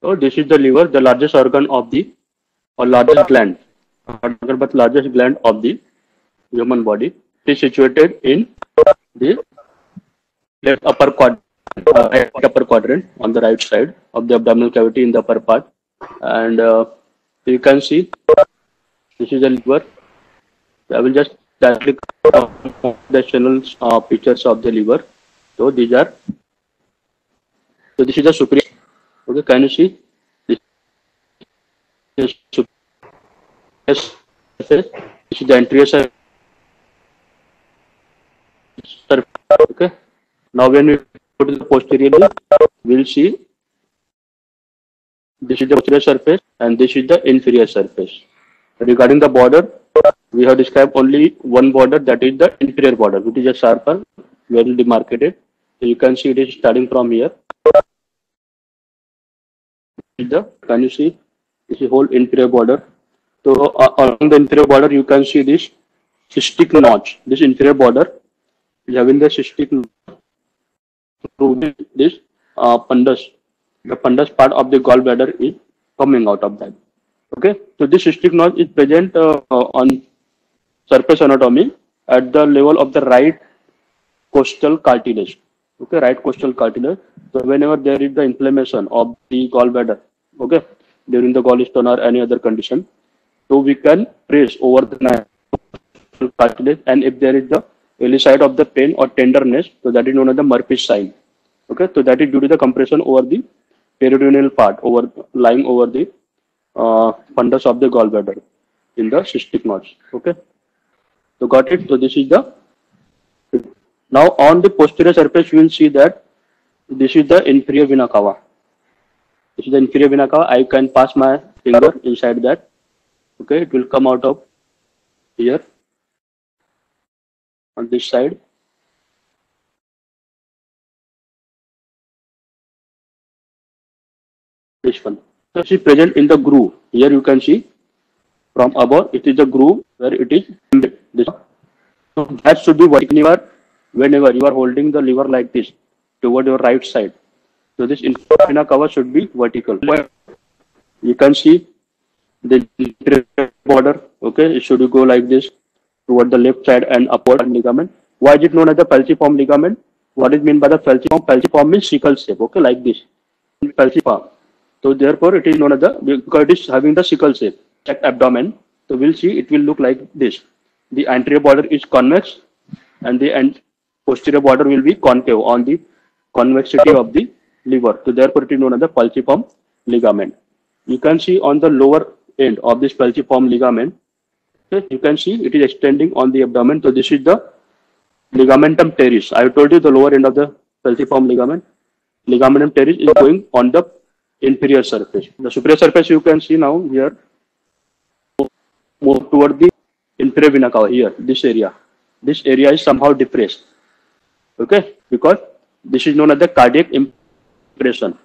So this is the liver, the largest organ of the or largest gland, not organ, but largest gland of the human body. It is situated in the left upper quadrant, right upper quadrant on the right side of the abdominal cavity in the upper part, and you can see this is the liver. I will just directly the channels pictures of the liver. So these are, so this is the superior. Okay, can you see? This is superior surface. This is the anterior surface. Okay. Now when we go to the posterior, we'll see this is the posterior surface and this is the inferior surface. Regarding the border, we have described only one border, that is the inferior border, which is a sharper, very demarcated. So you can see it is starting from here. Can you see this is whole inferior border? So along the inferior border, you can see this cystic notch. This inferior border is having the cystic notch through this fundus. The fundus part of the gallbladder is coming out of that. Okay, so this cystic notch is present on surface anatomy at the level of the right costal cartilage. Okay, right costal cartilage. So whenever there is the inflammation of the gallbladder, okay, during the gallstone or any other condition, so we can press over the cartilage, and if there is the early side of the pain or tenderness, so that is known as the Murphy's sign. Okay, so that is due to the compression over the peritoneal part, over lying over the fundus of the gallbladder in the cystic notch. Okay, so got it. So this is the, now on the posterior surface you will see that this is the inferior vena cava. This is the inferior vena cava. I can pass my finger inside that. Okay, it will come out of here on this side. This one. So it is present in the groove. Here you can see from above, it is the groove where it is embedded. This. So that should be vertical whenever you are holding the lever like this toward your right side. So this inferior vena cava should be vertical. You can see the border. Okay, it should go like this toward the left side and upward ligament. Why is it known as the falciform ligament? What is meant by the falciform? Falciform means sickle shape. Okay, like this. Falciform. So therefore, it is known as the, because it is having the sickle shape, abdomen. So we'll see it will look like this. The anterior border is convex, and the posterior border will be concave on the convexity of the liver. So therefore, it is known as the falciform ligament. You can see on the lower end of this falciform ligament, okay, you can see it is extending on the abdomen. So this is the ligamentum teres. I have told you the lower end of the falciform ligament. Ligamentum teres is going on the inferior surface. The superior surface you can see now here, move toward the inferior vena cava here, this area. This area is somehow depressed. Okay, because this is known as the cardiac impression.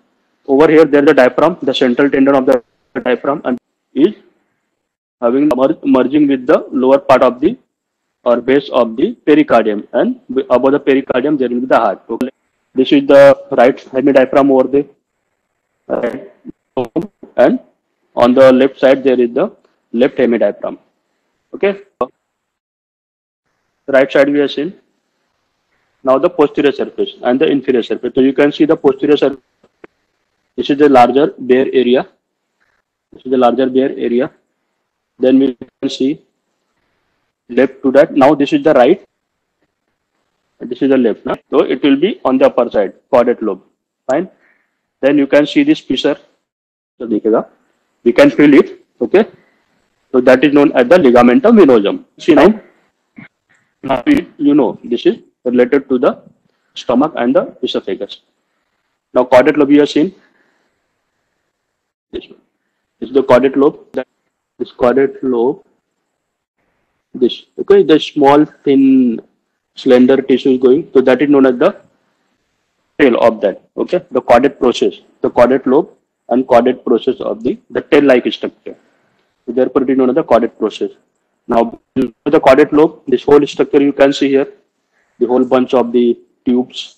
Over here there is the diaphragm, the central tendon of the diaphragm, and is having merging with the lower part of the or base of the pericardium, and above the pericardium there will be the heart. Okay. This is the right hemidiaphragm over there. Right. And on the left side there is the left hemidiaphragm. Okay, right side we have seen. Now the posterior surface and the inferior surface. So you can see the posterior surface. This is the larger bare area. This is the larger bare area. Then we can see left to that. Now this is the right. And this is the left. Now. So it will be on the upper side, caudate lobe. Fine. Then you can see this fissure. So we can feel it. Okay. So that is known as the ligamentum venosum. See now you know this is related to the stomach and the esophagus. Now caudate lobe you have seen. This one. This is the caudate lobe. This caudate lobe. This. Okay. The small thin slender tissue is going. So that is known as the tail of that. Okay, the caudate process, the caudate lobe and caudate process of the tail-like structure. So therefore, it is known as the caudate process. Now, the caudate lobe, this whole structure you can see here, the whole bunch of the tubes.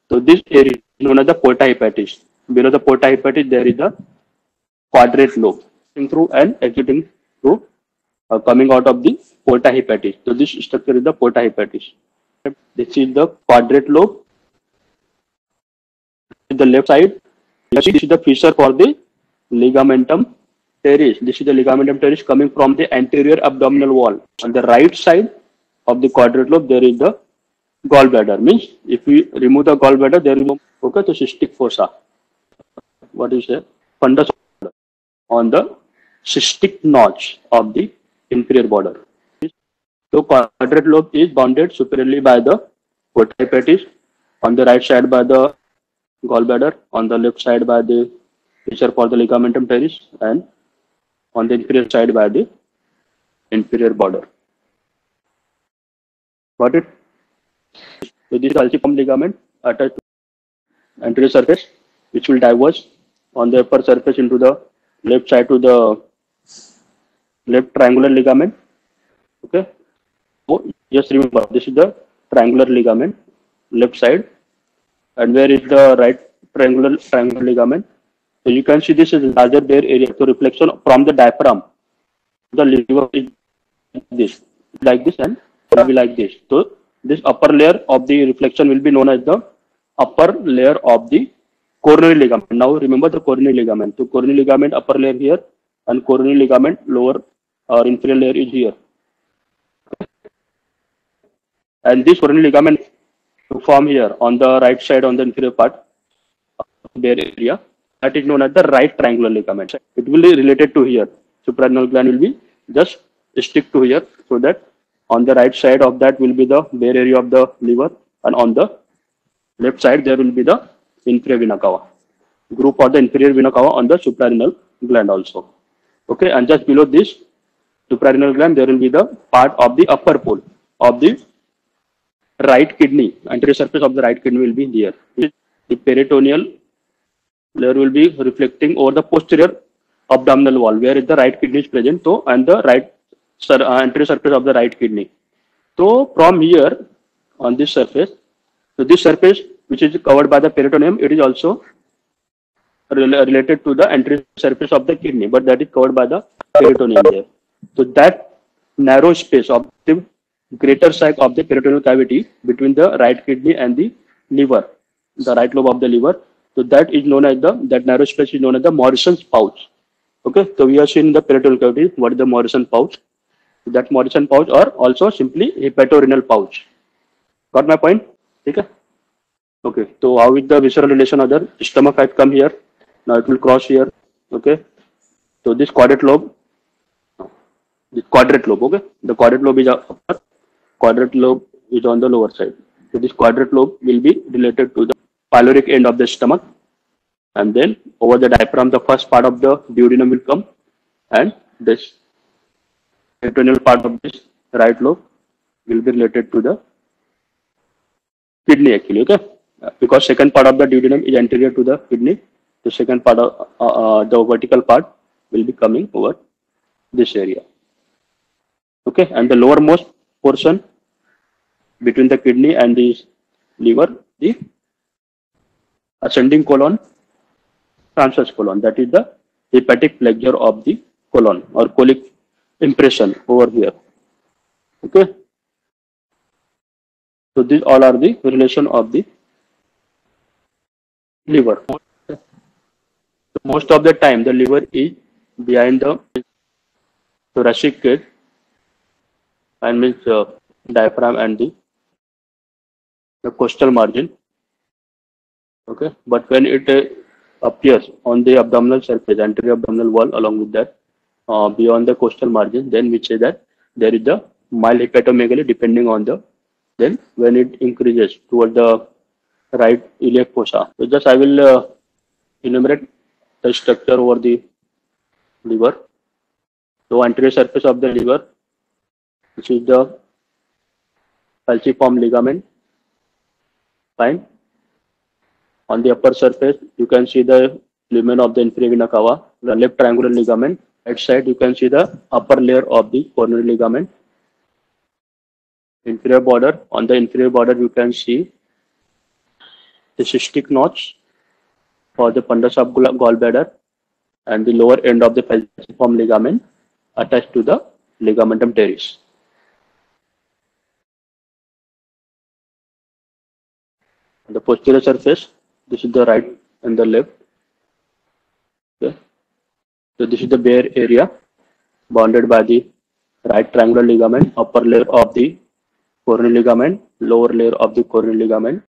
So this area is known as the porta hepatis. Below the porta hepatis, there is the quadrate lobe, through and exiting through, coming out of the porta hepatis. So this structure is the porta hepatis. This is the quadrate lobe. The left side, this is the fissure for the ligamentum teres. This is the ligamentum teres coming from the anterior abdominal wall. On the right side of the quadrate lobe, there is the gallbladder. Means if we remove the gallbladder, there is no, okay, the cystic fossa. What is the fundus on the cystic notch of the inferior border. So quadrate lobe is bounded superiorly by the porta hepatis, on the right side by the gallbladder, on the left side by the fissure for the ligamentum teres, and on the inferior side by the inferior border. Got it? So this is falciform ligament attached to anterior surface, which will diverge on the upper surface into the left side to the left triangular ligament. Okay. So just remember, this is the triangular ligament, left side, and where is the right triangular ligament? So you can see this is larger bare area. So reflection from the diaphragm, the liver is like this, and will be like this. So this upper layer of the reflection will be known as the upper layer of the coronary ligament. Now remember the coronary ligament. So coronary ligament upper layer here, and coronary ligament lower or inferior layer is here. And this coronary ligament to form here on the right side on the inferior part of the bare area, that is known as the right triangular ligament. It will be related to here. Suprarenal gland will be just stick to here, so that on the right side of that will be the bare area of the liver, and on the left side there will be the inferior vena cava, group of the inferior vena cava on the suprarenal gland also. Okay, and just below this suprarenal gland there will be the part of the upper pole of the right kidney. Anterior surface of the right kidney will be there. The peritoneal layer will be reflecting over the posterior abdominal wall, where is the right kidney is present. So, and the right anterior surface of the right kidney. So from here on this surface, so this surface which is covered by the peritoneum, it is also related to the anterior surface of the kidney, but that is covered by the peritoneum there. So that narrow space of the greater sac of the peritoneal cavity between the right kidney and the liver, the right lobe of the liver. So that is known as that narrow space is known as the Morrison's pouch. Okay, so we have seen the peritoneal cavity. What is the Morrison pouch? That Morrison pouch, or also simply hepatorenal pouch. Got my point? Okay. Okay. So how is the visceral relation of the stomach had come here? Now it will cross here. Okay. So this quadrate lobe. Okay. The quadrate lobe is upper. Quadrate lobe is on the lower side. So this quadrate lobe will be related to the pyloric end of the stomach, and then over the diaphragm, the first part of the duodenum will come, and this peritoneal part of this right lobe will be related to the kidney actually. Okay, because second part of the duodenum is anterior to the kidney. The second part of the vertical part will be coming over this area. Okay, and the lowermost portion between the kidney and the liver, the ascending colon, transverse colon, that is the hepatic flexure of the colon or colic impression over here. Okay, so these all are the relation of the liver. Most of the time the liver is behind the thoracic cage, and means diaphragm and the costal margin. Okay, but when it appears on the abdominal surface, anterior abdominal wall, along with that beyond the costal margin, then we say that there is the mild hepatomegaly, depending on the, then when it increases toward the right iliac fossa. So just I will enumerate the structure over the liver. So anterior surface of the liver, which is the falciform ligament. Fine. On the upper surface, you can see the lumen of the inferior vena cava, the left triangular ligament. Right side, you can see the upper layer of the coronary ligament. Inferior border. On the inferior border, you can see the cystic notch for the fundus of gallbladder. and the lower end of the falciform ligament attached to the ligamentum teres. The posterior surface, this is the right and the left. Okay. So this is the bare area bounded by the right triangular ligament, upper layer of the coronary ligament, lower layer of the coronary ligament,